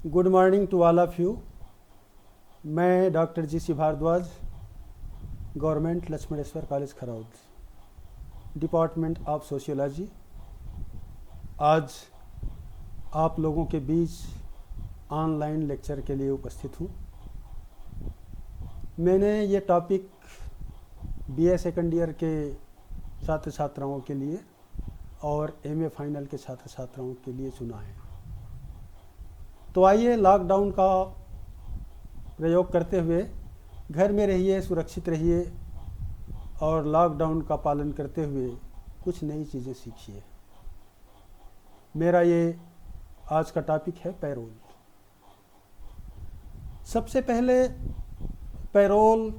Good morning to all of you. मैं doctor G C. Bhardwaj, government Laxmaneshwar college Kharod, department of sociology, आज आप लोगों के बीच ऑनलाइन लेक्चर के लिए उपस्थित हूँ। मैंने ये टॉपिक बीए सेकंड ईयर के छात्र छात्राओं के लिए और एमए फाइनल के छात्र छात्राओं के लिए चुना है। तो आइए लॉकडाउन का प्रयोग करते हुए घर में रहिए, सुरक्षित रहिए और लॉकडाउन का पालन करते हुए कुछ नई चीज़ें सीखिए। मेरा ये आज का टॉपिक है पैरोल। सबसे पहले पैरोल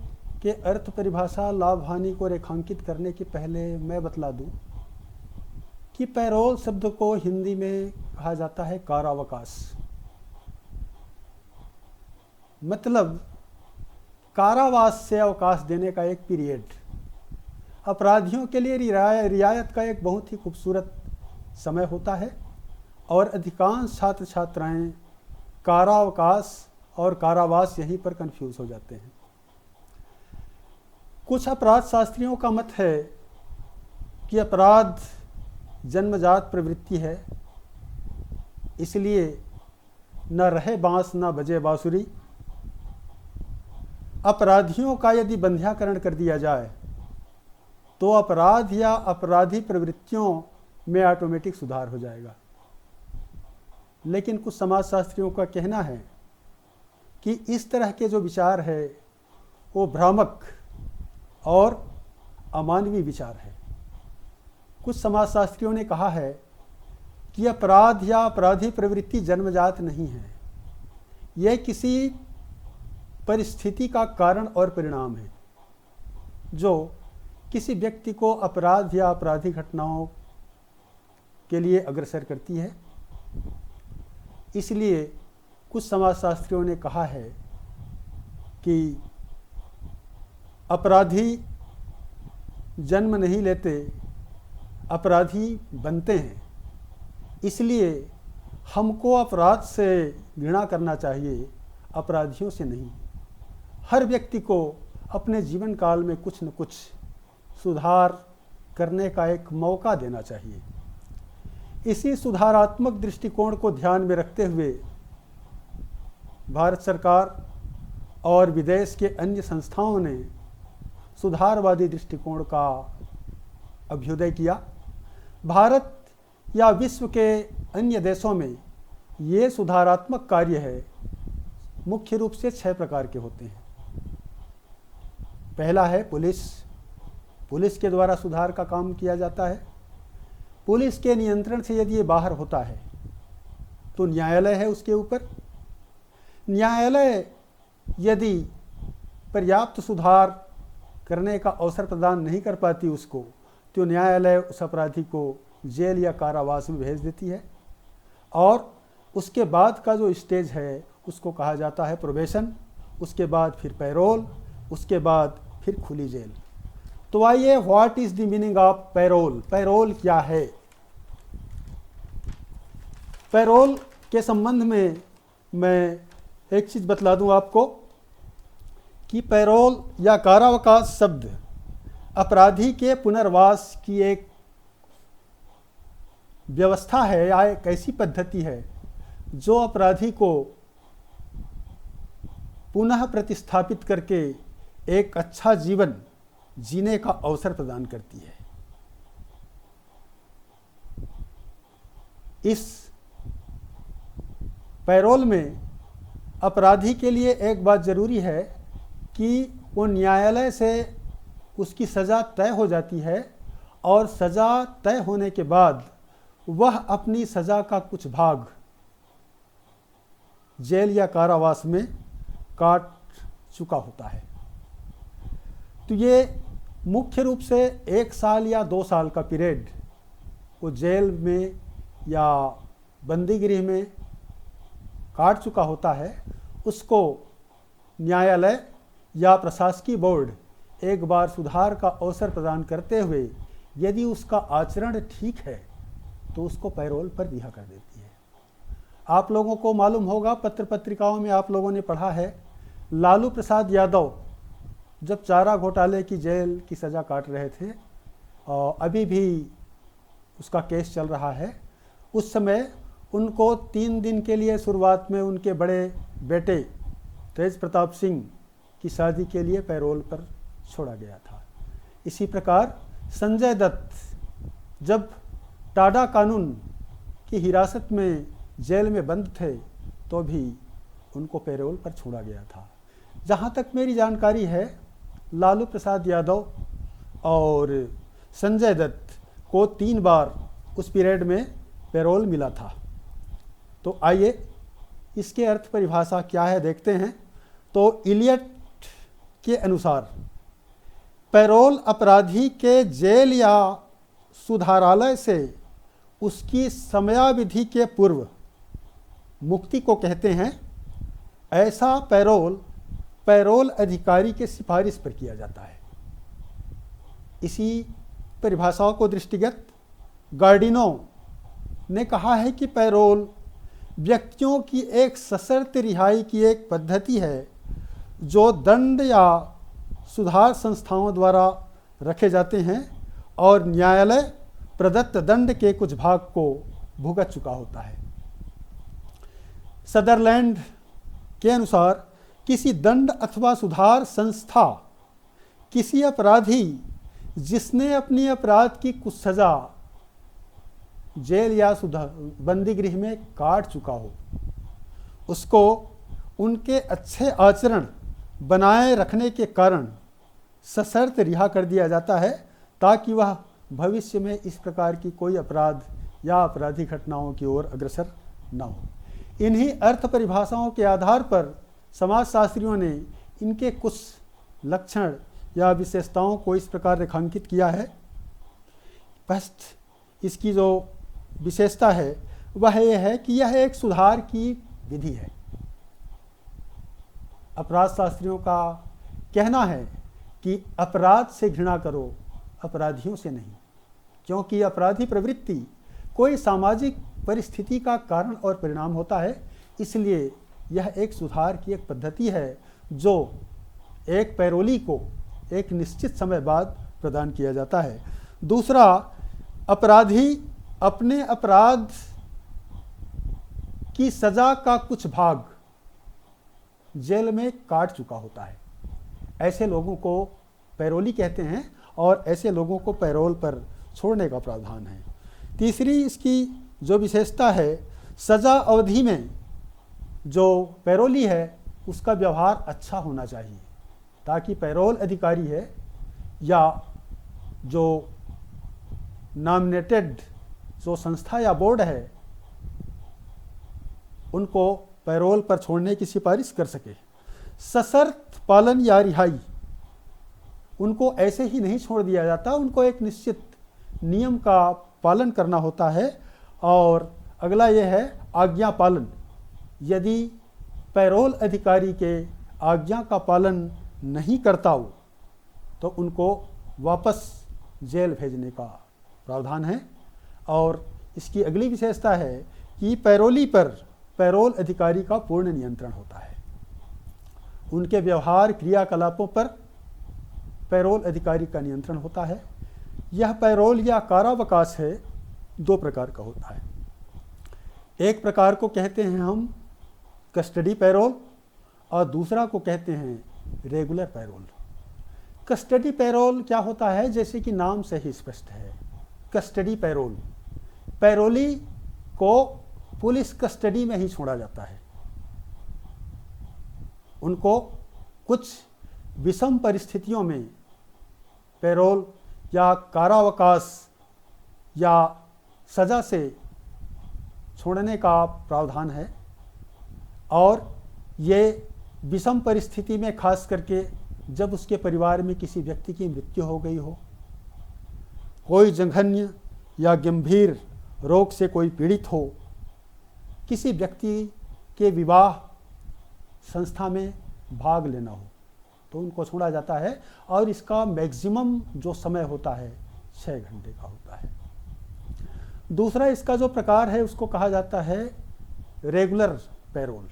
के अर्थ, परिभाषा, लाभ हानि को रेखांकित करने के पहले मैं बतला दूं कि पैरोल शब्द को हिंदी में कहा जाता है कारावास। मतलब कारावास से अवकाश देने का एक पीरियड। अपराधियों के लिए रियायत का एक बहुत ही खूबसूरत समय होता है और अधिकांश छात्र छात्राएं कारावास और कारावास यहीं पर कंफ्यूज हो जाते हैं। कुछ अपराध शास्त्रियों का मत है कि अपराध जन्मजात प्रवृत्ति है, इसलिए न रहे बांस न बजे बांसुरी। अपराधियों का यदि बंध्याकरण कर दिया जाए तो अपराध या अपराधी प्रवृत्तियों में ऑटोमेटिक सुधार हो जाएगा। लेकिन कुछ समाजशास्त्रियों का कहना है कि इस तरह के जो विचार है वो भ्रामक और अमानवीय विचार है। कुछ समाजशास्त्रियों ने कहा है कि अपराध या अपराधी प्रवृत्ति जन्मजात नहीं है, यह किसी परिस्थिति का कारण और परिणाम है जो किसी व्यक्ति को अपराध या अपराधी घटनाओं के लिए अग्रसर करती है। इसलिए कुछ समाजशास्त्रियों ने कहा है कि अपराधी जन्म नहीं लेते, अपराधी बनते हैं। इसलिए हमको अपराध से घृणा करना चाहिए, अपराधियों से नहीं। हर व्यक्ति को अपने जीवन काल में कुछ न कुछ सुधार करने का एक मौका देना चाहिए। इसी सुधारात्मक दृष्टिकोण को ध्यान में रखते हुए भारत सरकार और विदेश के अन्य संस्थाओं ने सुधारवादी दृष्टिकोण का अभ्युदय किया। भारत या विश्व के अन्य देशों में ये सुधारात्मक कार्य है मुख्य रूप से 6 प्रकार के होते हैं। पहला है पुलिस के द्वारा सुधार का काम किया जाता है। पुलिस के नियंत्रण से यदि ये बाहर होता है तो न्यायालय है उसके ऊपर। न्यायालय यदि पर्याप्त सुधार करने का अवसर प्रदान नहीं कर पाती उसको, तो न्यायालय उस अपराधी को जेल या कारावास में भेज देती है। और उसके बाद का जो स्टेज है उसको कहा जाता है प्रोबेशन, उसके बाद फिर पैरोल, उसके बाद फिर खुली जेल। तो आइए, what is the meaning of parole? Parole क्या है? पैरोल के संबंध में मैं एक चीज बतला दूं आपको कि पैरोल या कारावास शब्द अपराधी के पुनर्वास की एक व्यवस्था है या एक ऐसी पद्धति है जो अपराधी को पुनः प्रतिस्थापित करके एक अच्छा जीवन जीने का अवसर प्रदान करती है। इस पैरोल में अपराधी के लिए एक बात जरूरी है कि वो न्यायालय से उसकी सज़ा तय हो जाती है और सज़ा तय होने के बाद वह अपनी सज़ा का कुछ भाग जेल या कारावास में काट चुका होता है। तो ये मुख्य रूप से 1 साल या 2 साल का पीरियड वो जेल में या बंदीगृह में काट चुका होता है। उसको न्यायालय या प्रशासकीय बोर्ड एक बार सुधार का अवसर प्रदान करते हुए यदि उसका आचरण ठीक है तो उसको पैरोल पर रिहा कर देती है। आप लोगों को मालूम होगा, पत्र पत्रिकाओं में आप लोगों ने पढ़ा है, लालू प्रसाद यादव जब चारा घोटाले की जेल की सज़ा काट रहे थे और अभी भी उसका केस चल रहा है, उस समय उनको 3 दिन के लिए शुरुआत में उनके बड़े बेटे तेज प्रताप सिंह की शादी के लिए पैरोल पर छोड़ा गया था। इसी प्रकार संजय दत्त जब टाडा कानून की हिरासत में जेल में बंद थे तो भी उनको पैरोल पर छोड़ा गया था। जहाँ तक मेरी जानकारी है, लालू प्रसाद यादव और संजय दत्त को 3 बार उस पीरियड में पैरोल मिला था। तो आइए इसके अर्थ परिभाषा क्या है देखते हैं। तो इलियट के अनुसार पैरोल अपराधी के जेल या सुधारालय से उसकी समयावधि के पूर्व मुक्ति को कहते हैं। ऐसा पैरोल अधिकारी के सिफारिश पर किया जाता है। इसी परिभाषाओं को दृष्टिगत गार्डिनो ने कहा है कि पैरोल व्यक्तियों की एक सशर्त रिहाई की एक पद्धति है जो दंड या सुधार संस्थाओं द्वारा रखे जाते हैं और न्यायालय प्रदत्त दंड के कुछ भाग को भुगत चुका होता है। सदरलैंड के अनुसार किसी दंड अथवा सुधार संस्था किसी अपराधी जिसने अपनी अपराध की कुछ सज़ा जेल या बंदी गृह में काट चुका हो, उसको उनके अच्छे आचरण बनाए रखने के कारण सशर्त रिहा कर दिया जाता है ताकि वह भविष्य में इस प्रकार की कोई अपराध या आपराधिक घटनाओं की ओर अग्रसर न हो। इन्हीं अर्थ परिभाषाओं के आधार पर समाजशास्त्रियों ने इनके कुछ लक्षण या विशेषताओं को इस प्रकार रेखांकित किया है। फर्स्ट इसकी जो विशेषता है वह यह है कि यह एक सुधार की विधि है। अपराध शास्त्रियों का कहना है कि अपराध से घृणा करो, अपराधियों से नहीं, क्योंकि अपराधी प्रवृत्ति कोई सामाजिक परिस्थिति का कारण और परिणाम होता है। इसलिए यह एक सुधार की एक पद्धति है जो एक पैरोली को एक निश्चित समय बाद प्रदान किया जाता है। दूसरा, अपराधी अपने अपराध की सज़ा का कुछ भाग जेल में काट चुका होता है। ऐसे लोगों को पैरोली कहते हैं और ऐसे लोगों को पैरोल पर छोड़ने का प्रावधान है। तीसरी इसकी जो विशेषता है, सज़ा अवधि में जो पैरोली है उसका व्यवहार अच्छा होना चाहिए ताकि पैरोल अधिकारी है या जो नॉमिनेटेड जो संस्था या बोर्ड है उनको पैरोल पर छोड़ने की सिफारिश कर सके। सशर्त पालन या रिहाई, उनको ऐसे ही नहीं छोड़ दिया जाता, उनको एक निश्चित नियम का पालन करना होता है। और अगला यह है आज्ञा पालन। यदि पैरोल अधिकारी के आज्ञा का पालन नहीं करता हो तो उनको वापस जेल भेजने का प्रावधान है। और इसकी अगली विशेषता है कि पैरोली पर पैरोल अधिकारी का पूर्ण नियंत्रण होता है। उनके व्यवहार क्रियाकलापों पर पैरोल अधिकारी का नियंत्रण होता है। यह पैरोल या कारावास है, 2 प्रकार का होता है। एक प्रकार को कहते हैं हम कस्टडी पैरोल और दूसरा को कहते हैं रेगुलर पैरोल। कस्टडी पैरोल क्या होता है, जैसे कि नाम से ही स्पष्ट है, कस्टडी पैरोल, पैरोली को पुलिस कस्टडी में ही छोड़ा जाता है। उनको कुछ विषम परिस्थितियों में पैरोल या कारावास या सज़ा से छोड़ने का प्रावधान है। और ये विषम परिस्थिति में खास करके जब उसके परिवार में किसी व्यक्ति की मृत्यु हो गई हो, कोई जघन्य या गंभीर रोग से कोई पीड़ित हो, किसी व्यक्ति के विवाह संस्था में भाग लेना हो, तो उनको छोड़ा जाता है। और इसका मैक्सिमम जो समय होता है 6 घंटे का होता है। दूसरा इसका जो प्रकार है उसको कहा जाता है रेगुलर पैरोल।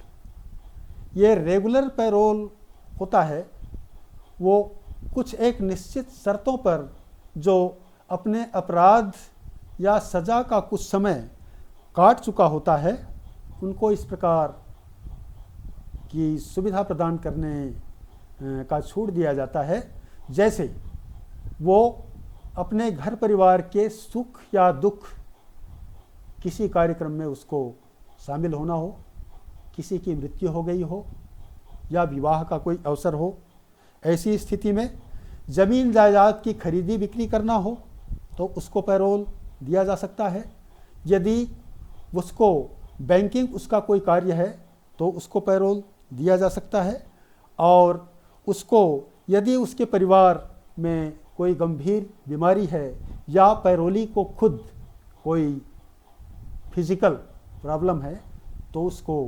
ये रेगुलर पैरोल होता है वो कुछ एक निश्चित शर्तों पर जो अपने अपराध या सज़ा का कुछ समय काट चुका होता है, उनको इस प्रकार की सुविधा प्रदान करने का छूट दिया जाता है, जैसे वो अपने घर परिवार के सुख या दुख किसी कार्यक्रम में उसको शामिल होना हो, किसी की मृत्यु हो गई हो या विवाह का कोई अवसर हो, ऐसी स्थिति में ज़मीन जायदाद की खरीदी बिक्री करना हो तो उसको पैरोल दिया जा सकता है। यदि उसको बैंकिंग उसका कोई कार्य है तो उसको पैरोल दिया जा सकता है। और उसको यदि उसके परिवार में कोई गंभीर बीमारी है या पैरोली को खुद कोई फिजिकल प्रॉब्लम है तो उसको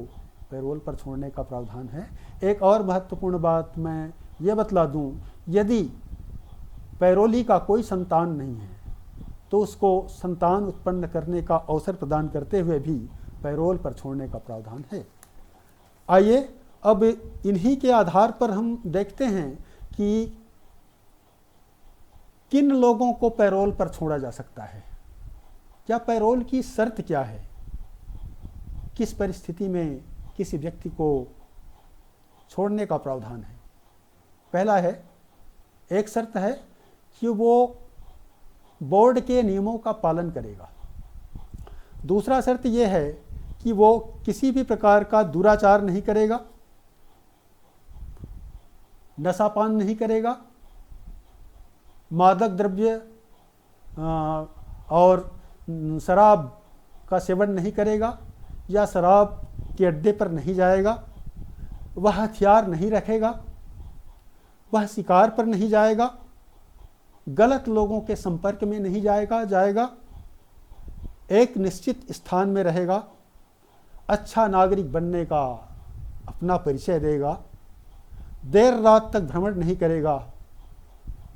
पैरोल पर छोड़ने का प्रावधान है। एक और महत्वपूर्ण बात मैं ये बतला दूं, यदि पैरोली का कोई संतान नहीं है तो उसको संतान उत्पन्न करने का अवसर प्रदान करते हुए भी पैरोल पर छोड़ने का प्रावधान है। आइए अब इन्हीं के आधार पर हम देखते हैं कि किन लोगों को पैरोल पर छोड़ा जा सकता है, क्या पैरोल की शर्त क्या है, किस परिस्थिति में किसी व्यक्ति को छोड़ने का प्रावधान है। पहला है, एक शर्त है कि वो बोर्ड के नियमों का पालन करेगा। दूसरा शर्त यह है कि वो किसी भी प्रकार का दुराचार नहीं करेगा, नशापान नहीं करेगा, मादक द्रव्य और शराब का सेवन नहीं करेगा या शराब के अड्डे पर नहीं जाएगा, वह हथियार नहीं रखेगा, वह शिकार पर नहीं जाएगा, गलत लोगों के संपर्क में नहीं जाएगा, एक निश्चित स्थान में रहेगा, अच्छा नागरिक बनने का अपना परिचय देगा, देर रात तक भ्रमण नहीं करेगा,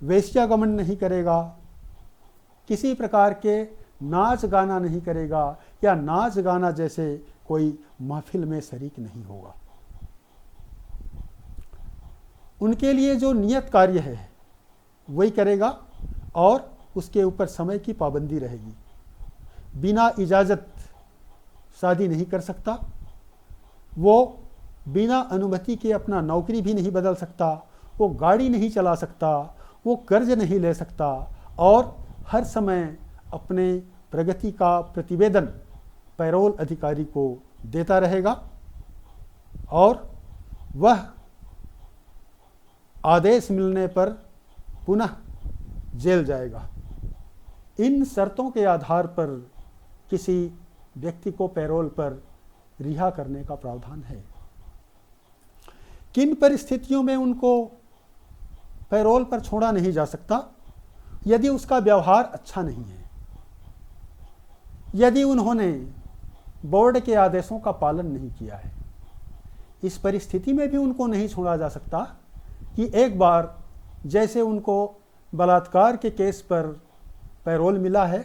वेश्यागमन नहीं करेगा, किसी प्रकार के नाच गाना नहीं करेगा या नाच गाना जैसे कोई महफिल में शरीक नहीं होगा। उनके लिए जो नियत कार्य है वही करेगा और उसके ऊपर समय की पाबंदी रहेगी। बिना इजाज़त शादी नहीं कर सकता, वो बिना अनुमति के अपना नौकरी भी नहीं बदल सकता, वो गाड़ी नहीं चला सकता, वो कर्ज नहीं ले सकता और हर समय अपने प्रगति का प्रतिवेदन पैरोल अधिकारी को देता रहेगा और वह आदेश मिलने पर पुनः जेल जाएगा। इन शर्तों के आधार पर किसी व्यक्ति को पैरोल पर रिहा करने का प्रावधान है। किन परिस्थितियों में उनको पैरोल पर छोड़ा नहीं जा सकता? यदि उसका व्यवहार अच्छा नहीं है, यदि उन्होंने बोर्ड के आदेशों का पालन नहीं किया है, इस परिस्थिति में भी उनको नहीं छोड़ा जा सकता कि एक बार जैसे उनको बलात्कार के केस पर पैरोल मिला है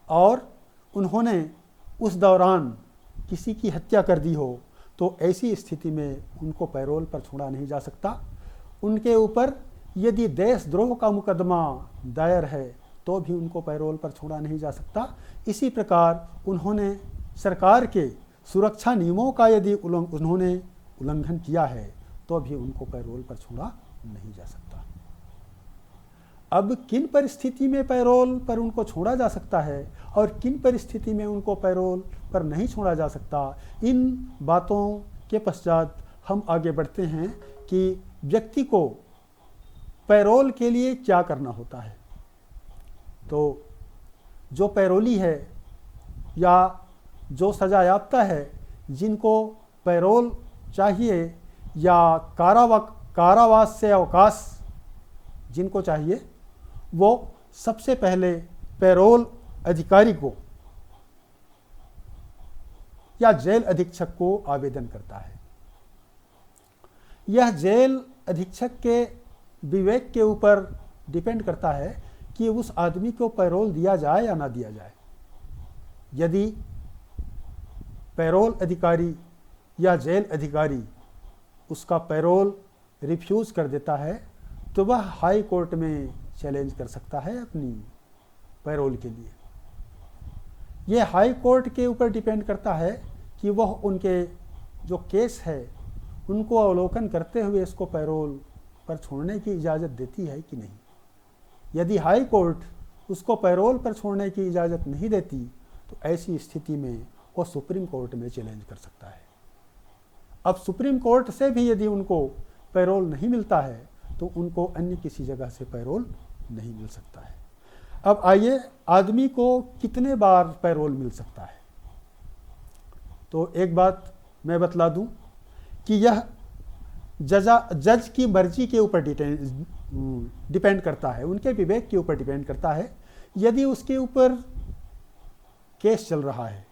और उन्होंने उस दौरान किसी की हत्या कर दी हो, तो ऐसी स्थिति में उनको पैरोल पर छोड़ा नहीं जा सकता। उनके ऊपर यदि देशद्रोह का मुकदमा दायर है तो भी उनको पैरोल पर छोड़ा नहीं जा सकता। इसी प्रकार उन्होंने सरकार के सुरक्षा नियमों का यदि उन्होंने उल्लंघन किया है तो भी उनको पैरोल पर छोड़ा नहीं जा सकता। अब किन परिस्थिति में पैरोल पर उनको छोड़ा जा सकता है और किन परिस्थिति में उनको पैरोल पर नहीं छोड़ा जा सकता, इन बातों के पश्चात हम आगे बढ़ते हैं कि व्यक्ति को पैरोल के लिए क्या करना होता है। तो जो पैरोली है या जो सजायाफ्ता है, जिनको पैरोल चाहिए या कारावास से अवकाश जिनको चाहिए, वो सबसे पहले पैरोल अधिकारी को या जेल अधीक्षक को आवेदन करता है। यह जेल अधीक्षक के विवेक के ऊपर डिपेंड करता है कि उस आदमी को पैरोल दिया जाए या ना दिया जाए। यदि पैरोल अधिकारी या जेल अधिकारी उसका पैरोल रिफ्यूज़ कर देता है तो वह हाई कोर्ट में चैलेंज कर सकता है अपनी पैरोल के लिए। ये हाई कोर्ट के ऊपर डिपेंड करता है कि वह उनके जो केस है उनको अवलोकन करते हुए इसको पैरोल पर छोड़ने की इजाज़त देती है कि नहीं। यदि हाई कोर्ट उसको पैरोल पर छोड़ने की इजाज़त नहीं देती तो ऐसी स्थिति में वो सुप्रीम कोर्ट में चैलेंज कर सकता है। अब सुप्रीम कोर्ट से भी यदि उनको पैरोल नहीं मिलता है तो उनको अन्य किसी जगह से पैरोल नहीं मिल सकता है। अब आइए, आदमी को कितने बार पैरोल मिल सकता है? तो एक बात मैं बतला दूं कि यह जज की मर्जी के ऊपर डिपेंड करता है, उनके विवेक के ऊपर डिपेंड करता है। यदि उसके ऊपर केस चल रहा है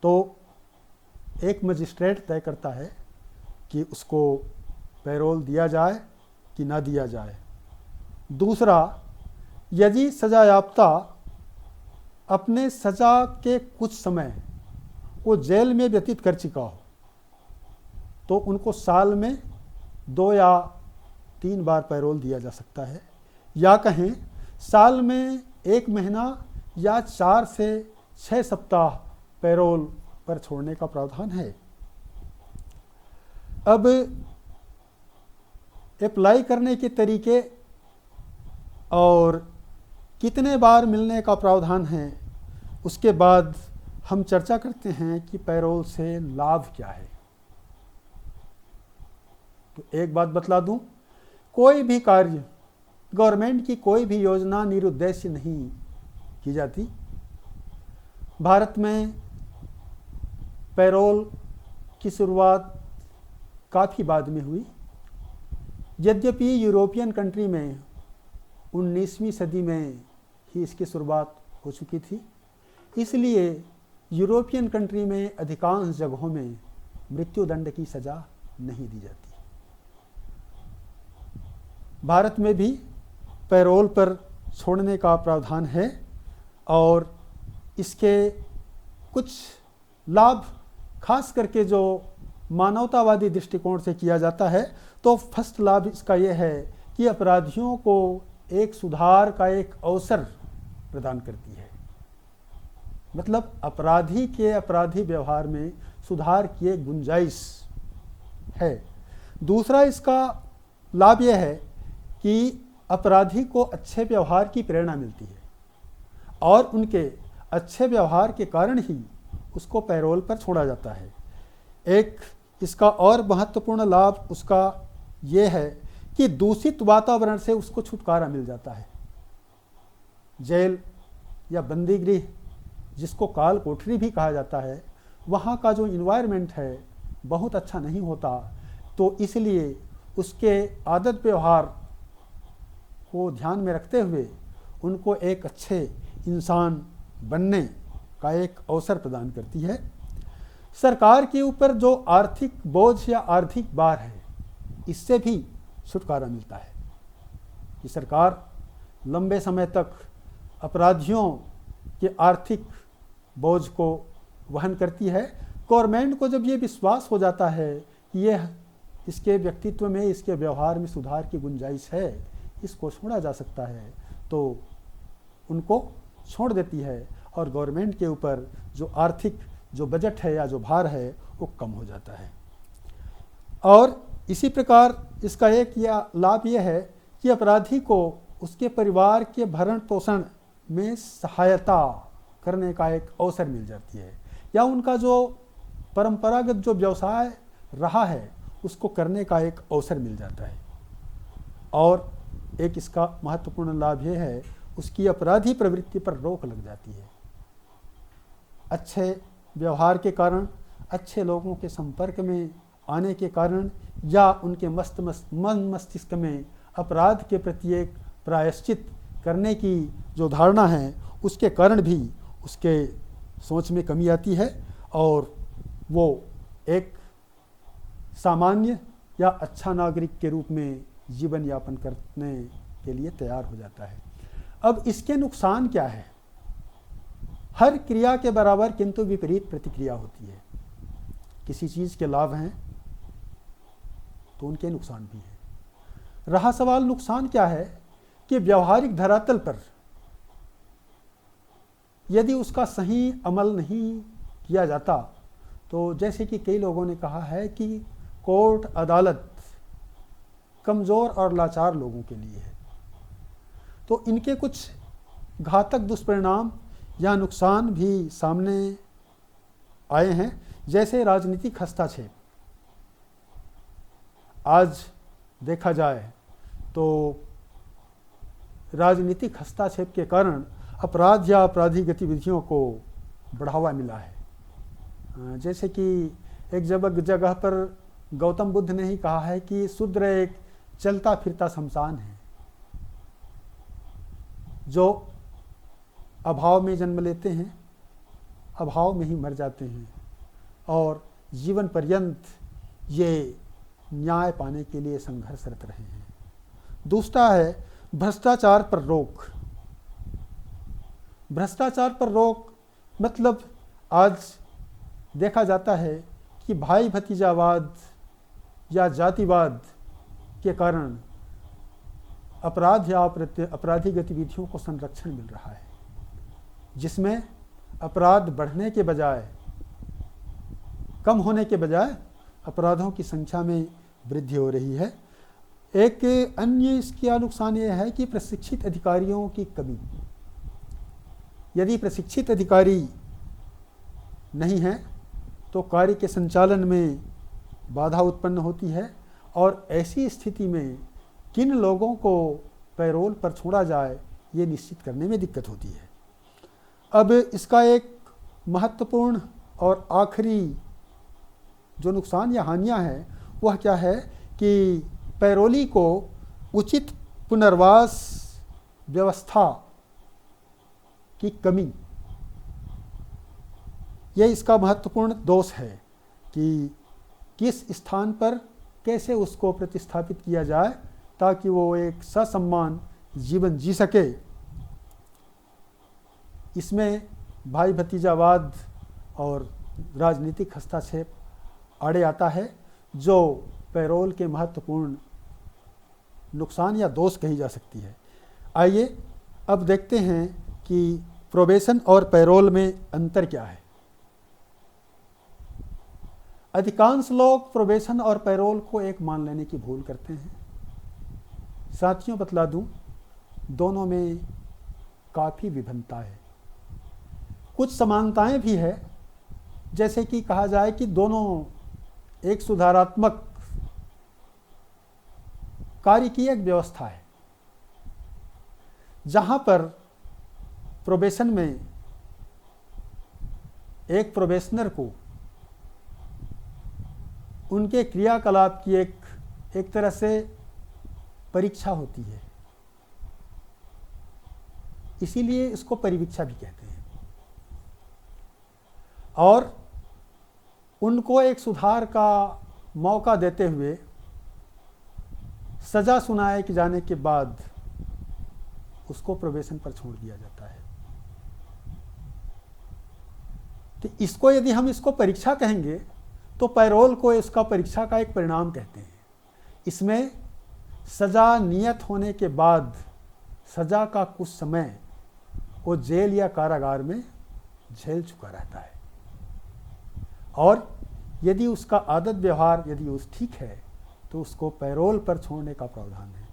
तो एक मजिस्ट्रेट तय करता है कि उसको पैरोल दिया जाए कि ना दिया जाए। दूसरा, यदि सजायाफ्ता अपने सजा के कुछ समय वो जेल में व्यतीत कर चुका हो तो उनको साल में 2 या 3 बार पैरोल दिया जा सकता है, या कहें साल में 1 महीना या 4 से 6 सप्ताह पैरोल पर छोड़ने का प्रावधान है। अब अप्लाई करने के तरीके और कितने बार मिलने का प्रावधान है, उसके बाद हम चर्चा करते हैं कि पैरोल से लाभ क्या है। तो एक बात बतला दूं, कोई भी कार्य, गवर्नमेंट की कोई भी योजना निरुद्देश्य नहीं की जाती। भारत में पैरोल की शुरुआत काफ़ी बाद में हुई। यद्यपि यूरोपियन कंट्री में 19वीं सदी में ही इसकी शुरुआत हो चुकी थी, इसलिए यूरोपियन कंट्री में अधिकांश जगहों में मृत्युदंड की सज़ा नहीं दी जाती। भारत में भी पैरोल पर छोड़ने का प्रावधान है और इसके कुछ लाभ खास करके जो मानवतावादी दृष्टिकोण से किया जाता है तो फर्स्ट लाभ इसका यह है कि अपराधियों को एक सुधार का एक अवसर प्रदान करती है। मतलब अपराधी के अपराधी व्यवहार में सुधार की एक गुंजाइश है। दूसरा इसका लाभ यह है कि अपराधी को अच्छे व्यवहार की प्रेरणा मिलती है और उनके अच्छे व्यवहार के कारण ही उसको पैरोल पर छोड़ा जाता है। एक इसका और महत्वपूर्ण लाभ उसका ये है कि दूषित वातावरण से उसको छुटकारा मिल जाता है। जेल या बंदीगृह, जिसको काल कोठरी भी कहा जाता है, वहाँ का जो इन्वायरमेंट है बहुत अच्छा नहीं होता, तो इसलिए उसके आदत व्यवहार को ध्यान में रखते हुए उनको एक अच्छे इंसान बनने का एक अवसर प्रदान करती है। सरकार के ऊपर जो आर्थिक बोझ या आर्थिक भार है, इससे भी छुटकारा मिलता है कि सरकार लंबे समय तक अपराधियों के आर्थिक बोझ को वहन करती है। गवर्नमेंट को जब ये विश्वास हो जाता है कि यह इसके व्यक्तित्व में, इसके व्यवहार में सुधार की गुंजाइश है, इसको छोड़ा जा सकता है, तो उनको छोड़ देती है और गवर्नमेंट के ऊपर जो आर्थिक जो बजट है या जो भार है वो कम हो जाता है। और इसी प्रकार इसका एक लाभ यह है कि अपराधी को उसके परिवार के भरण पोषण में सहायता करने का एक अवसर मिल जाती है, या उनका जो परंपरागत जो व्यवसाय रहा है उसको करने का एक अवसर मिल जाता है। और एक इसका महत्वपूर्ण लाभ यह है उसकी अपराधी प्रवृत्ति पर रोक लग जाती है। अच्छे व्यवहार के कारण, अच्छे लोगों के संपर्क में आने के कारण, या उनके मन मस्तिष्क में अपराध के प्रति एक प्रायश्चित करने की जो धारणा है, उसके कारण भी उसके सोच में कमी आती है और वो एक सामान्य या अच्छा नागरिक के रूप में जीवन यापन करने के लिए तैयार हो जाता है। अब इसके नुकसान क्या है? हर क्रिया के बराबर किंतु विपरीत प्रतिक्रिया होती है। किसी चीज़ के लाभ हैं तो उनके नुकसान भी हैं। रहा सवाल नुकसान क्या है कि व्यवहारिक धरातल पर यदि उसका सही अमल नहीं किया जाता तो जैसे कि कई लोगों ने कहा है कि कोर्ट अदालत कमज़ोर और लाचार लोगों के लिए है, तो इनके कुछ घातक दुष्परिणाम या नुकसान भी सामने आए हैं, जैसे राजनीतिक हस्तक्षेप। आज देखा जाए तो राजनीतिक हस्तक्षेप के कारण अपराध या आपराधिक गतिविधियों को बढ़ावा मिला है। जैसे कि एक जगह पर गौतम बुद्ध ने ही कहा है कि शूद्र एक चलता फिरता शमशान है, जो अभाव में जन्म लेते हैं, अभाव में ही मर जाते हैं और जीवन पर्यंत ये न्याय पाने के लिए संघर्षरत रहे हैं। दूसरा है भ्रष्टाचार पर रोक। भ्रष्टाचार पर रोक मतलब आज देखा जाता है कि भाई भतीजावाद या जातिवाद के कारण अपराध या आपराधिक गतिविधियों को संरक्षण मिल रहा है, जिसमें अपराध बढ़ने के बजाय, कम होने के बजाय अपराधों की संख्या में वृद्धि हो रही है। एक अन्य इसका नुकसान यह है कि प्रशिक्षित अधिकारियों की कमी। यदि प्रशिक्षित अधिकारी नहीं हैं तो कार्य के संचालन में बाधा उत्पन्न होती है और ऐसी स्थिति में किन लोगों को पैरोल पर छोड़ा जाए ये निश्चित करने में दिक्कत होती है। अब इसका एक महत्वपूर्ण और आखिरी जो नुकसान या हानियां हैं वह क्या है कि पैरोली को उचित पुनर्वास व्यवस्था की कमी, यह इसका महत्वपूर्ण दोष है कि किस स्थान पर कैसे उसको प्रतिस्थापित किया जाए ताकि वो एक ससम्मान जीवन जी सके। इसमें भाई भतीजावाद और राजनीतिक हस्तक्षेप आड़े आता है, जो पैरोल के महत्वपूर्ण नुकसान या दोष कही जा सकती है। आइए अब देखते हैं कि प्रोबेशन और पैरोल में अंतर क्या है। अधिकांश लोग प्रोबेशन और पैरोल को एक मान लेने की भूल करते हैं। साथियों बतला दूं, दोनों में काफ़ी विभिन्नता है। कुछ समानताएं भी है, जैसे कि कहा जाए कि दोनों एक सुधारात्मक कार्य की एक व्यवस्था है, जहां पर प्रोबेशन में एक प्रोबेशनर को उनके क्रियाकलाप की एक तरह से परीक्षा होती है, इसीलिए इसको परिवीक्षा भी कहते हैं, और उनको एक सुधार का मौका देते हुए सजा सुनाए जाने के बाद उसको प्रोबेशन पर छोड़ दिया जाता है। तो इसको यदि हम इसको परीक्षा कहेंगे तो पैरोल को इसका परीक्षा का एक परिणाम कहते हैं। इसमें सजा नियत होने के बाद सजा का कुछ समय वो जेल या कारागार में झेल चुका रहता है, और यदि उसका आदत व्यवहार यदि उस ठीक है तो उसको पैरोल पर छोड़ने का प्रावधान है।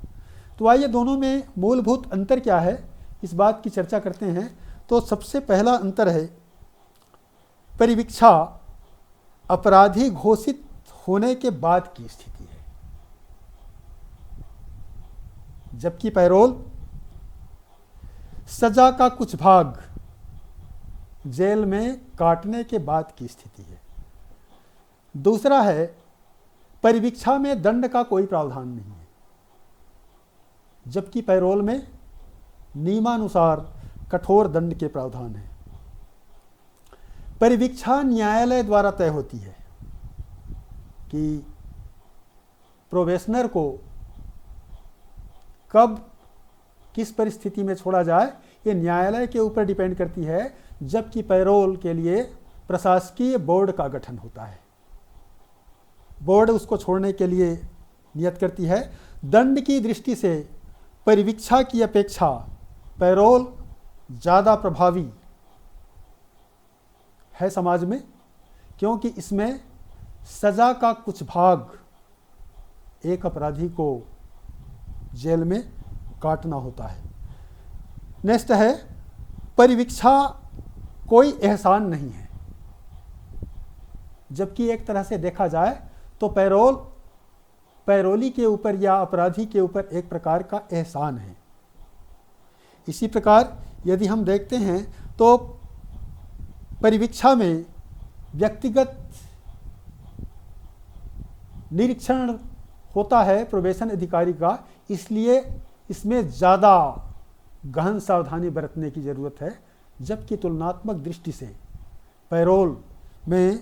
तो आइए दोनों में मूलभूत अंतर क्या है इस बात की चर्चा करते हैं। तो सबसे पहला अंतर है परिवीक्षा अपराधी घोषित होने के बाद की स्थिति है, जबकि पैरोल सजा का कुछ भाग जेल में काटने के बाद की स्थिति है। दूसरा है परिवीक्षा में दंड का कोई प्रावधान नहीं है, जबकि पैरोल में नियमानुसार कठोर दंड के प्रावधान है। परिवीक्षा न्यायालय द्वारा तय होती है कि प्रोबेशनर को कब किस परिस्थिति में छोड़ा जाए, ये न्यायालय के ऊपर डिपेंड करती है जबकि पैरोल के लिए प्रशासकीय बोर्ड का गठन होता है। बोर्ड उसको छोड़ने के लिए नियत करती है। दंड की दृष्टि से परिवीक्षा की अपेक्षा पैरोल ज़्यादा प्रभावी है समाज में, क्योंकि इसमें सज़ा का कुछ भाग एक अपराधी को जेल में काटना होता है। नेक्स्ट है, परिवीक्षा कोई एहसान नहीं है। जबकि एक तरह से देखा जाए तो पैरोली के ऊपर या अपराधी के ऊपर एक प्रकार का एहसान है। इसी प्रकार यदि हम देखते हैं तो परिवीक्षा में व्यक्तिगत निरीक्षण होता है प्रोबेशन अधिकारी का, इसलिए इसमें ज़्यादा गहन सावधानी बरतने की ज़रूरत है, जबकि तुलनात्मक दृष्टि से पैरोल में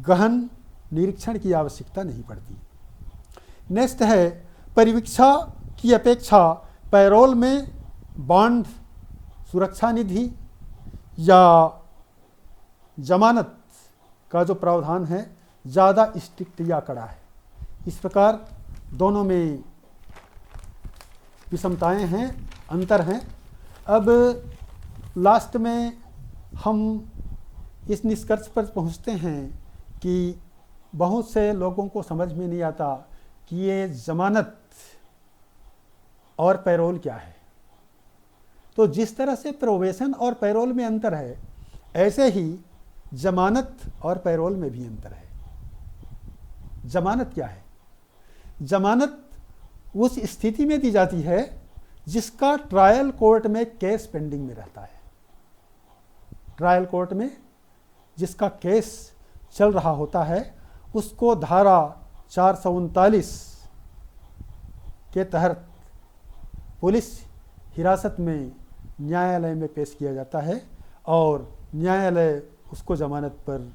गहन निरीक्षण की आवश्यकता नहीं पड़ती। नेक्स्ट है, परिवीक्षा की अपेक्षा पैरोल में बॉन्ड, सुरक्षा निधि या जमानत का जो प्रावधान है ज़्यादा स्ट्रिक्ट या कड़ा है। इस प्रकार दोनों में विषमताएं हैं, अंतर हैं। अब लास्ट में हम इस निष्कर्ष पर पहुंचते हैं कि बहुत से लोगों को समझ में नहीं आता कि ये जमानत और पैरोल क्या है। तो जिस तरह से प्रोबेशन और पैरोल में अंतर है, ऐसे ही जमानत और पैरोल में भी अंतर है। जमानत क्या है? जमानत उस स्थिति में दी जाती है जिसका ट्रायल कोर्ट में केस पेंडिंग में रहता है। ट्रायल कोर्ट में जिसका केस चल रहा होता है उसको धारा 439 के तहत पुलिस हिरासत में न्यायालय में पेश किया जाता है और न्यायालय उसको जमानत पर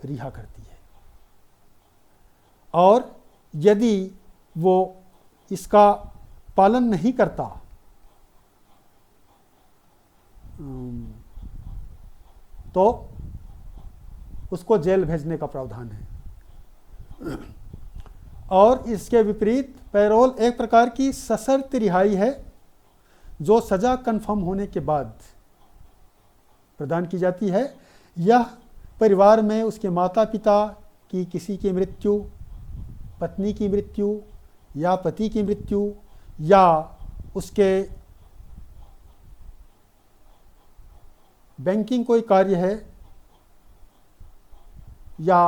रिहा करती है। और यदि वो इसका पालन नहीं करता तो उसको जेल भेजने का प्रावधान है। और इसके विपरीत पैरोल एक प्रकार की सशर्त रिहाई है जो सज़ा कन्फर्म होने के बाद प्रदान की जाती है। यह परिवार में उसके माता पिता की किसी की मृत्यु, पत्नी की मृत्यु या पति की मृत्यु या उसके बैंकिंग कोई कार्य है या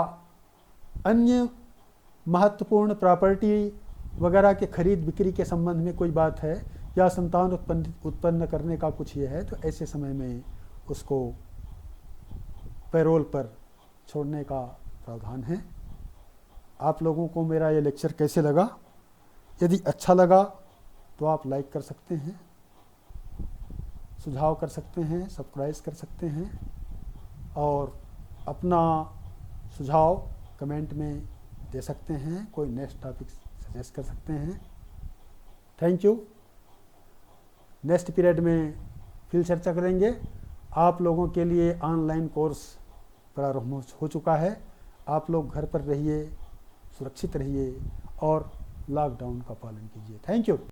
अन्य महत्वपूर्ण प्रॉपर्टी वगैरह के खरीद बिक्री के संबंध में कोई बात है या संतान उत्पन्न करने का कुछ ये है, तो ऐसे समय में उसको पैरोल पर छोड़ने का प्रावधान है। आप लोगों को मेरा ये लेक्चर कैसे लगा? यदि अच्छा लगा तो आप लाइक कर सकते हैं, सुझाव कर सकते हैं, सब्सक्राइब कर सकते हैं और अपना सुझाव कमेंट में दे सकते हैं। कोई नेक्स्ट टॉपिक सजेस्ट कर सकते हैं। Thank you. नेक्स्ट पीरियड में फिर चर्चा करेंगे। आप लोगों के लिए ऑनलाइन कोर्स प्रारंभ हो चुका है। आप लोग घर पर रहिए, सुरक्षित रहिए और लॉकडाउन का पालन कीजिए। Thank you.